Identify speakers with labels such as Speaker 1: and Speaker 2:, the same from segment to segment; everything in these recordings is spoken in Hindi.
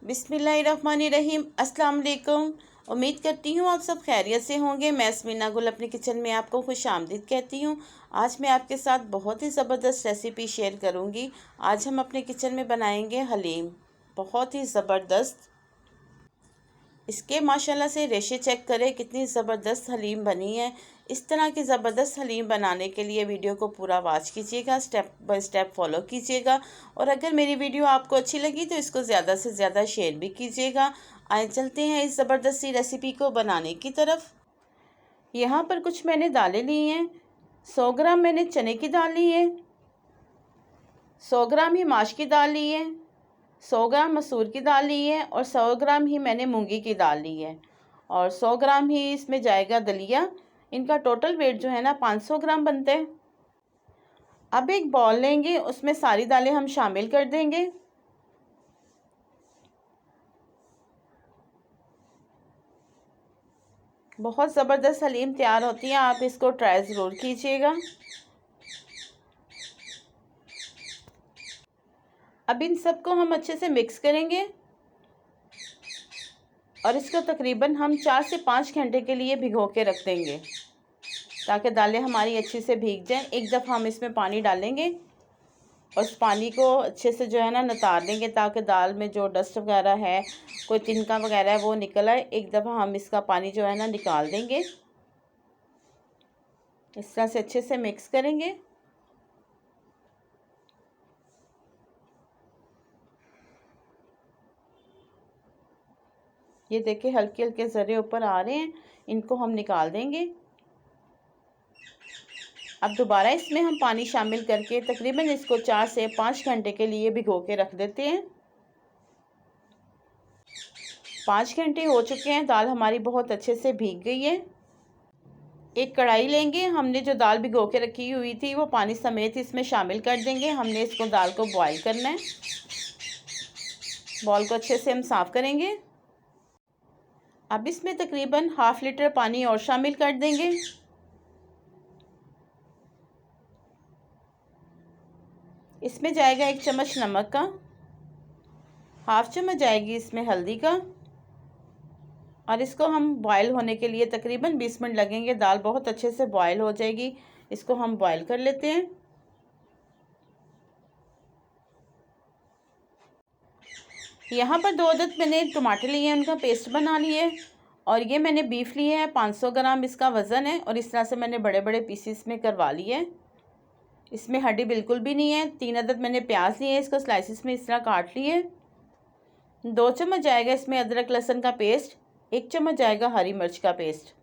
Speaker 1: बिस्मिल्लाहिर्रहमानिर्रहीम। अस्सलाम वालेकुम। उम्मीद करती हूँ आप सब खैरियत से होंगे। मैं स्मिना गुल अपने किचन में आपको खुश आमदीद कहती हूँ। आज मैं आपके साथ बहुत ही ज़बरदस्त रेसिपी शेयर करूँगी। आज हम अपने किचन में बनाएंगे हलीम, बहुत ही ज़बरदस्त। इसके माशाल्लाह से रेशे चेक करें, कितनी ज़बरदस्त हलीम बनी है। इस तरह की ज़बरदस्त हलीम बनाने के लिए वीडियो को पूरा वॉच कीजिएगा, स्टेप बाय स्टेप फॉलो कीजिएगा। और अगर मेरी वीडियो आपको अच्छी लगी तो इसको ज़्यादा से ज़्यादा शेयर भी कीजिएगा। आए चलते हैं इस ज़बरदस्त सी रेसिपी को बनाने की तरफ। यहाँ पर कुछ मैंने दालें ली हैं। 100 ग्राम मैंने चने की दाल ली है, 100 ग्राम ही माश की दाल ली है, 100 ग्राम मसूर की दाल ली है और 100 ग्राम ही मैंने मूंगी की दाल ली है और 100 ग्राम ही इसमें जाएगा दलिया। इनका टोटल वेट जो है ना 500 ग्राम बनते हैं। अब एक बॉल लेंगे, उसमें सारी दालें हम शामिल कर देंगे। बहुत ज़बरदस्त हलीम तैयार होती है, आप इसको ट्राई ज़रूर कीजिएगा। अब इन सबको हम अच्छे से मिक्स करेंगे और इसको तकरीबन हम 4 से 5 घंटे के लिए भिगो के रख देंगे ताकि दालें हमारी अच्छे से भीग जाएं। एक दफ़ा हम इसमें पानी डालेंगे और उस पानी को अच्छे से जो है ना नितार देंगे ताकि दाल में जो डस्ट वगैरह है, कोई तिनका वगैरह है, वो निकल आए। एक दफ़ा हम इसका पानी जो है ना निकाल देंगे। इस तरह से अच्छे से मिक्स करेंगे। ये देखिए हल्के हल्के ज़रे ऊपर आ रहे हैं, इनको हम निकाल देंगे। अब दोबारा इसमें हम पानी शामिल करके तकरीबन इसको 4 से 5 घंटे के लिए भिगो के रख देते हैं। 5 घंटे हो चुके हैं, दाल हमारी बहुत अच्छे से भीग गई है। एक कढ़ाई लेंगे, हमने जो दाल भिगो के रखी हुई थी वो पानी समेत इसमें शामिल कर देंगे। हमने इसको दाल को बॉईल करना है। बॉल को अच्छे से हम साफ़ करेंगे। अब इसमें तकरीबन ½ लीटर पानी और शामिल कर देंगे। इसमें जाएगा 1 चम्मच नमक का, ½ चम्मच जाएगी इसमें हल्दी का और इसको हम बॉयल होने के लिए तकरीबन 20 मिनट लगेंगे। दाल बहुत अच्छे से बॉयल हो जाएगी। इसको हम बॉयल कर लेते हैं। यहाँ पर 2 अदद मैंने टमाटर लिए हैं, उनका पेस्ट बना लिए है। और ये मैंने बीफ लिए है, 500 ग्राम इसका वज़न है और इस तरह से मैंने बड़े बड़े पीसीस में करवा लिए है। इसमें हड्डी बिल्कुल भी नहीं है। 3 अदद मैंने प्याज लिए हैं, इसको स्लाइसिस में इस तरह काट लिए। 2 चम्मच जाएगा इसमें अदरक लहसुन का पेस्ट, 1 चम्मच जाएगा हरी मिर्च का पेस्ट।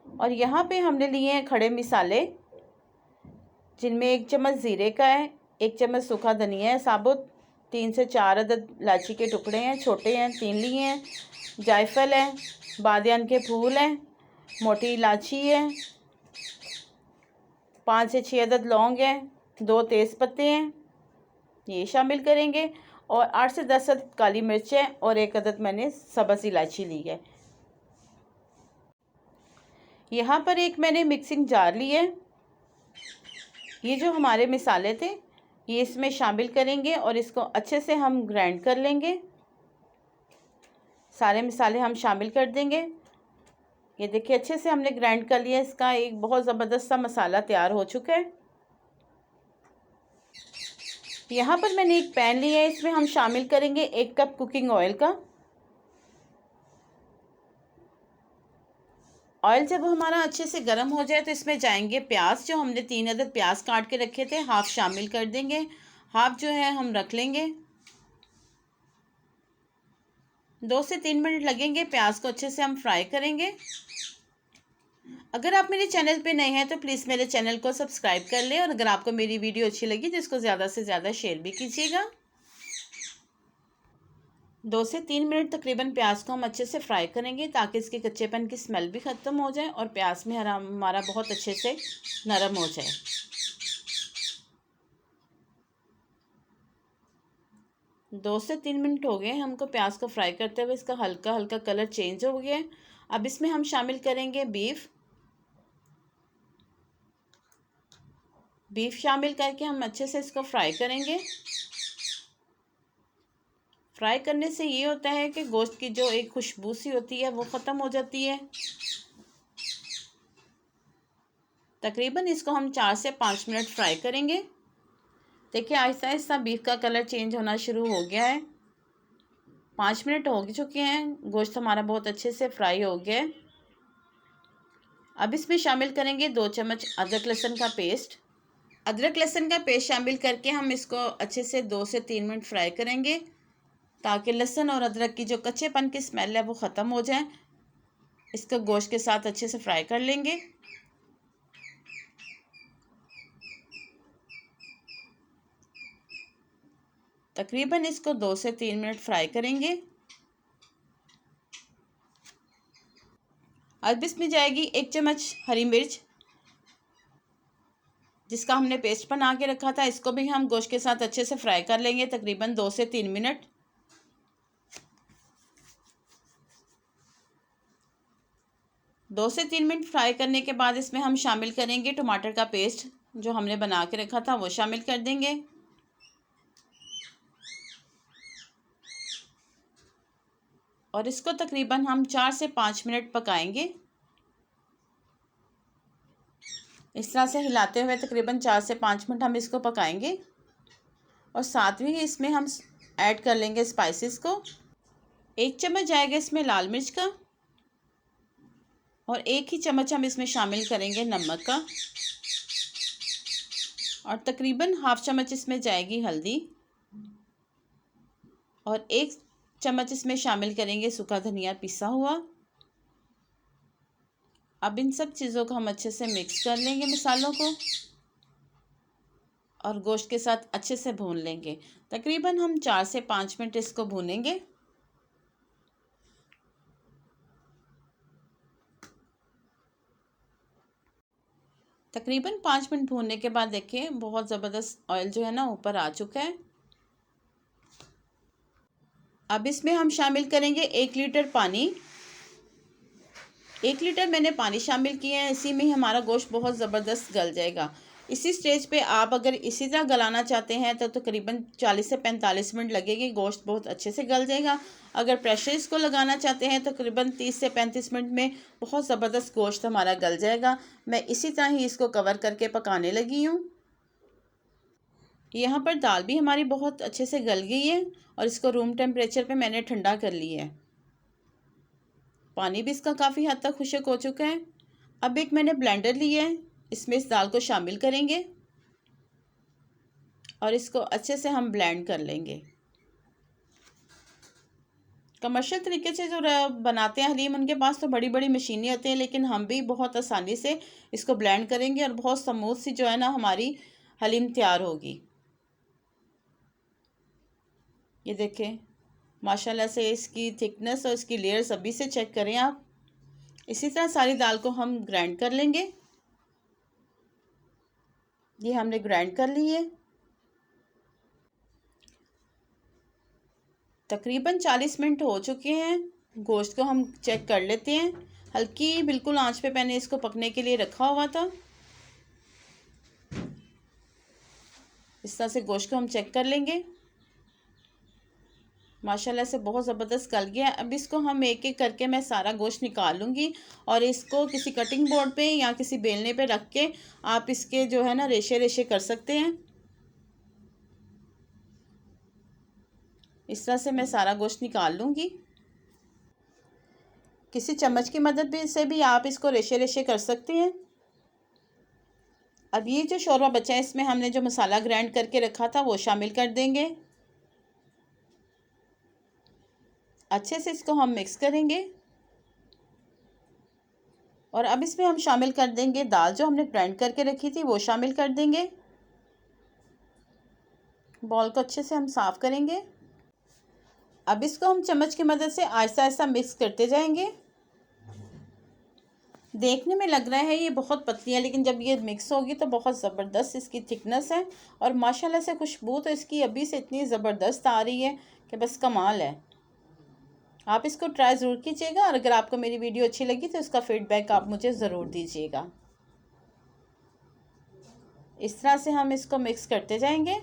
Speaker 1: और यहाँ पे हमने लिए हैं खड़े मसाले, जिनमें 1 चम्मच ज़ीरे का है, 1 चम्मच सूखा धनिया है साबुत, 3 से 4 अदद इलायची के टुकड़े हैं, छोटे हैं 3 लिए हैं, जायफल है, बादियान के फूल हैं, मोटी इलायची है, 5 से 6 अदद लौंग हैं, 2 तेज़ पत्ते हैं, ये शामिल करेंगे। और 8 से 10 अदद काली मिर्च है और 1 अदद मैंने सब्ज़ इलायची ली है। यहाँ पर एक मैंने मिक्सिंग जार ली है। ये जो हमारे मसाले थे ये इसमें शामिल करेंगे और इसको अच्छे से हम ग्राइंड कर लेंगे। सारे मसाले हम शामिल कर देंगे। ये देखिए अच्छे से हमने ग्राइंड कर लिया। इसका एक बहुत ज़बरदस्त सा मसाला तैयार हो चुका है। यहाँ पर मैंने एक पैन लिया है, इसमें हम शामिल करेंगे 1 कप कुकिंग ऑयल का। ऑयल जब हमारा अच्छे से गर्म हो जाए तो इसमें जाएंगे प्याज। जो हमने 3 अदद प्याज काट के रखे थे, हाफ शामिल कर देंगे, हाफ जो है हम रख लेंगे। 2 से 3 मिनट लगेंगे, प्याज को अच्छे से हम फ्राई करेंगे। अगर आप मेरे चैनल पे नए हैं तो प्लीज़ मेरे चैनल को सब्सक्राइब कर लें और अगर आपको मेरी वीडियो अच्छी लगी तो इसको ज़्यादा से ज़्यादा शेयर भी कीजिएगा। 2 से 3 मिनट तकरीबन प्याज को हम अच्छे से फ्राई करेंगे ताकि इसके कच्चेपन की स्मेल भी ख़त्म हो जाए और प्याज में हमारा बहुत अच्छे से नरम हो जाए। 2 से 3 मिनट हो गए हमको प्याज को फ्राई करते हुए। इसका हल्का हल्का कलर चेंज हो गया है। अब इसमें हम शामिल करेंगे बीफ शामिल करके हम अच्छे से इसको फ्राई करेंगे। फ्राई करने से ये होता है कि गोश्त की जो एक खुशबू सी होती है वो ख़त्म हो जाती है। तकरीबन इसको हम 4 से 5 मिनट फ्राई करेंगे। देखिए आहिस्ता आहिस्ता बीफ का कलर चेंज होना शुरू हो गया है। 5 मिनट हो चुके हैं, गोश्त हमारा बहुत अच्छे से फ्राई हो गया है। अब इसमें शामिल करेंगे 2 चम्मच अदरक लहसुन का पेस्ट। अदरक लहसुन का पेस्ट शामिल करके हम इसको अच्छे से 2 से 3 मिनट फ्राई करेंगे ताकि लहसुन और अदरक की जो कच्चेपन की स्मेल है वो ख़त्म हो जाए। इसको गोश्त के साथ अच्छे से फ्राई कर लेंगे। तकरीबन इसको 2 से 3 मिनट फ्राई करेंगे। अब इसमें जाएगी 1 चम्मच हरी मिर्च जिसका हमने पेस्ट बना के रखा था। इसको भी हम गोश्त के साथ अच्छे से फ्राई कर लेंगे तकरीबन 2 से 3 मिनट। दो से 3 मिनट फ्राई करने के बाद इसमें हम शामिल करेंगे टमाटर का पेस्ट जो हमने बना के रखा था, वो शामिल कर देंगे। और इसको तकरीबन हम 4 से 5 मिनट पकाएंगे। इस तरह से हिलाते हुए तकरीबन 4 से 5 मिनट हम इसको पकाएंगे। और साथ ही इसमें हम ऐड कर लेंगे स्पाइसेस को। 1 चम्मच जाएगा इसमें लाल मिर्च का और 1 ही चम्मच हम इसमें शामिल करेंगे नमक का। और तकरीबन हाफ चम्मच इसमें जाएगी हल्दी और 1 चम्मच इसमें शामिल करेंगे सूखा धनिया पिसा हुआ। अब इन सब चीज़ों को हम अच्छे से मिक्स कर लेंगे मसालों को और गोश्त के साथ अच्छे से भून लेंगे। तकरीबन हम 4 से 5 मिनट इसको भूनेंगे। तकरीबन 5 मिनट भूनने के बाद देखिए बहुत ज़बरदस्त ऑयल जो है ना ऊपर आ चुका है। अब इसमें हम शामिल करेंगे 1 लीटर पानी। 1 लीटर मैंने पानी शामिल किया है, इसी में ही हमारा गोश्त बहुत ज़बरदस्त गल जाएगा। इसी स्टेज पे आप अगर इसी तरह गलाना चाहते हैं तो तकरीबन 40 से 45 मिनट लगेगी, गोश्त बहुत अच्छे से गल जाएगा। अगर प्रेशर इसको लगाना चाहते हैं तो तकरीबन 30 से 35 मिनट में बहुत ज़बरदस्त गोश्त हमारा गल जाएगा। मैं इसी तरह ही इसको कवर करके पकाने लगी हूँ। यहाँ पर दाल भी हमारी बहुत अच्छे से गल गई है और इसको रूम टेम्परेचर पे मैंने ठंडा कर लिया है। पानी भी इसका काफ़ी हद तक खुश्क हो चुका है। अब एक मैंने ब्लेंडर लिया है, इसमें इस दाल को शामिल करेंगे और इसको अच्छे से हम ब्लेंड कर लेंगे। कमर्शियल तरीके से जो बनाते हैं हलीम, उनके पास तो बड़ी बड़ी मशीनें होती हैं, लेकिन हम भी बहुत आसानी से इसको ब्लेंड करेंगे और बहुत स्मूथ सी जो है ना हमारी हलीम तैयार होगी। ये देखें माशाल्लाह से इसकी थिकनेस और इसकी लेयर्स अभी से चेक करें आप। इसी तरह सारी दाल को हम ग्राइंड कर लेंगे। ये हमने ग्राइंड कर ली है। तकरीबन 40 मिनट हो चुके हैं। गोश्त को हम चेक कर लेते हैं। हल्की बिल्कुल आंच पे मैंने इसको पकने के लिए रखा हुआ था। इस तरह से गोश्त को हम चेक कर लेंगे। माशाल्लाह से बहुत ज़बरदस्त गल गया है। अब इसको हम एक एक करके मैं सारा गोश्त निकाल लूँगी और इसको किसी कटिंग बोर्ड पे या किसी बेलने पे रख के आप इसके जो है ना रेशे रेशे कर सकते हैं। इस तरह से मैं सारा गोश्त निकाल लूँगी। किसी चम्मच की मदद से भी आप इसको रेशे रेशे कर सकते हैं। अब ये जो शोरबा बचा है इसमें हमने जो मसाला ग्राइंड करके रखा था वो शामिल कर देंगे। अच्छे से इसको हम मिक्स करेंगे और अब इसमें हम शामिल कर देंगे दाल जो हमने ग्राइंड करके रखी थी, वो शामिल कर देंगे। बॉल को अच्छे से हम साफ़ करेंगे। अब इसको हम चम्मच की मदद से आहिस्ता आहिस्ता मिक्स करते जाएंगे। देखने में लग रहा है ये बहुत पतली है, लेकिन जब ये मिक्स होगी तो बहुत ज़बरदस्त इसकी थिकनेस है और माशाल्लाह से खुशबू तो इसकी अभी से इतनी ज़बरदस्त आ रही है कि बस कमाल है। आप इसको ट्राई ज़रूर कीजिएगा और अगर आपको मेरी वीडियो अच्छी लगी तो इसका फ़ीडबैक आप मुझे ज़रूर दीजिएगा। इस तरह से हम इसको मिक्स करते जाएंगे।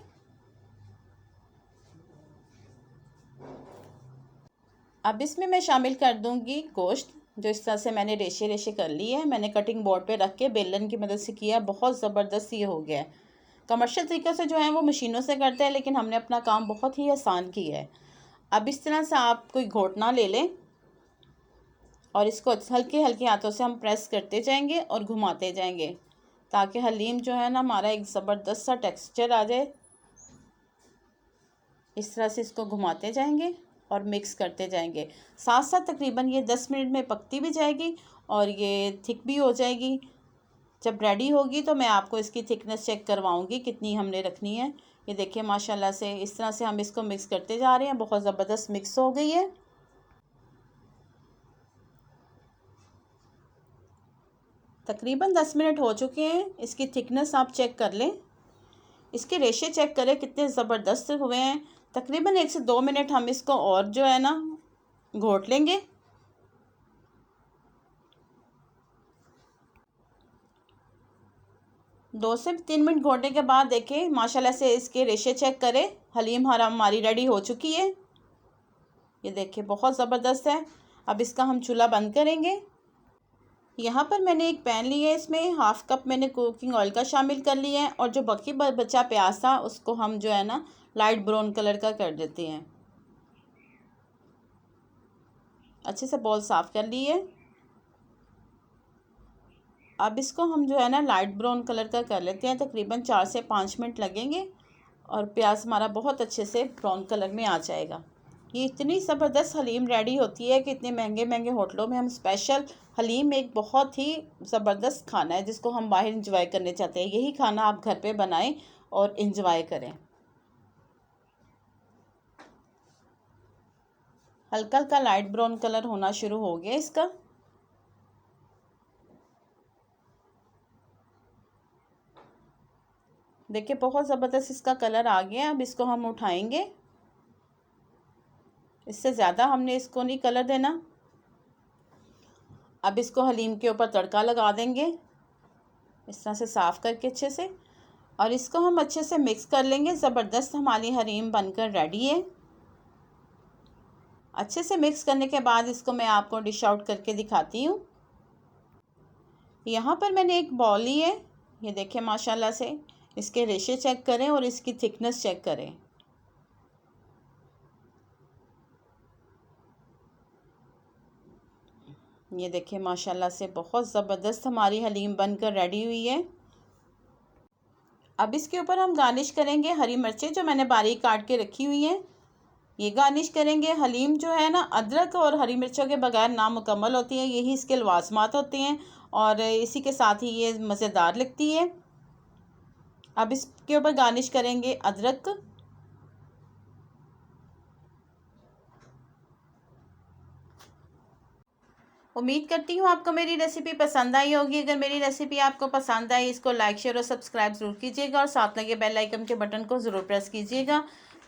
Speaker 1: अब इसमें मैं शामिल कर दूंगी गोश्त, जो इस तरह से मैंने रेशे रेशे कर ली है। मैंने कटिंग बोर्ड पे रख के बेलन की मदद से किया, बहुत ज़बरदस्त ये हो गया है। कमर्शियल तरीक़े से जो है वो मशीनों से करते हैं, लेकिन हमने अपना काम बहुत ही आसान किया है। अब इस तरह से आप कोई घोटना ले लें और इसको हल्के हल्के हाथों से हम प्रेस करते जाएंगे और घुमाते जाएंगे, ताकि हलीम जो है ना हमारा एक ज़बरदस्त सा टेक्सचर आ जाए। इस तरह से इसको घुमाते जाएंगे और मिक्स करते जाएंगे। साथ साथ तकरीबन ये 10 मिनट में पकती भी जाएगी और ये थिक भी हो जाएगी। जब रेडी होगी तो मैं आपको इसकी थिकनेस चेक करवाऊंगी कितनी हमने रखनी है। ये देखिए माशाल्लाह से इस तरह से हम इसको मिक्स करते जा रहे हैं। बहुत ज़बरदस्त मिक्स हो गई है। तकरीबन 10 मिनट हो चुके हैं। इसकी थिकनेस आप चेक कर लें, इसके रेशे चेक करें कितने ज़बरदस्त हुए हैं। तकरीबन 1 से 2 मिनट हम इसको और जो है ना घोट लेंगे। दो से 3 मिनट घोटने के बाद देखें माशाल्लाह से इसके रेशे चेक करें। हलीम हमारी रेडी हो चुकी है। ये देखिए बहुत ज़बरदस्त है। अब इसका हम चूल्हा बंद करेंगे। यहाँ पर मैंने एक पैन लिया है, इसमें हाफ़ कप मैंने कुकिंग ऑयल का शामिल कर लिया है और जो बाकी बचा प्याज था उसको हम जो है ना लाइट ब्राउन कलर का कर देते हैं। अच्छे से बॉल साफ़ कर लिए। अब इसको हम जो है ना लाइट ब्राउन कलर का कर लेते हैं। तकरीबन 4 से 5 मिनट लगेंगे और प्याज हमारा बहुत अच्छे से ब्राउन कलर में आ जाएगा। ये इतनी ज़बरदस्त हलीम रेडी होती है कि इतने महंगे महंगे होटलों में हम स्पेशल हलीम, एक बहुत ही ज़बरदस्त खाना है जिसको हम बाहर इंजॉय करने चाहते हैं। यही खाना आप घर पे बनाएं और इंजॉय करें। हल्का हल्का लाइट ब्राउन कलर होना शुरू हो गया इसका। देखिए बहुत ज़बरदस्त इसका कलर आ गया। अब इसको हम उठाएंगे। इससे ज़्यादा हमने इसको नहीं कलर देना। अब इसको हलीम के ऊपर तड़का लगा देंगे इस तरह से साफ़ करके अच्छे से, और इसको हम अच्छे से मिक्स कर लेंगे। ज़बरदस्त हमारी हलीम बनकर रेडी है। अच्छे से मिक्स करने के बाद इसको मैं आपको डिश आउट करके दिखाती हूँ। यहाँ पर मैंने एक बॉल ली है। ये देखें माशाल्लाह से इसके रेशे चेक करें और इसकी थिकनेस चेक करें। ये देखिए माशाल्लाह से बहुत ज़बरदस्त हमारी हलीम बनकर रेडी हुई है। अब इसके ऊपर हम गार्निश करेंगे हरी मिर्चें जो मैंने बारीक काट के रखी हुई हैं। ये गार्निश करेंगे। हलीम जो है ना अदरक और हरी मिर्चों के बगैर नामुकम्मल होती है। यही इसके लवाजमात होते हैं और इसी के साथ ही ये मज़ेदार लगती है। अब इसके ऊपर गार्निश करेंगे अदरक। उम्मीद करती हूँ आपको मेरी रेसिपी पसंद आई होगी। अगर मेरी रेसिपी आपको पसंद आई इसको लाइक शेयर और सब्सक्राइब ज़रूर कीजिएगा और साथ लगे बेल आइकन के बटन को ज़रूर प्रेस कीजिएगा,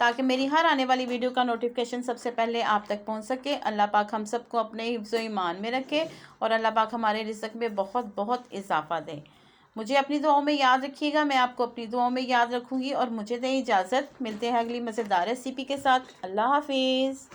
Speaker 1: ताकि मेरी हर आने वाली वीडियो का नोटिफिकेशन सबसे पहले आप तक पहुँच सके। अल्लाह पाक हम सबको अपने हिफ्ज़ ईमान में रखे और अल्लाह पाक हमारे रिज़्क़ में बहुत बहुत इजाफ़ा दे। मुझे अपनी दुआओं में याद रखिएगा, मैं आपको अपनी दुआओं में याद रखूँगी। और मुझे दें इजाज़त, मिलते हैं अगली मज़ेदार रेसिपी के साथ। अल्लाह हाफिज़।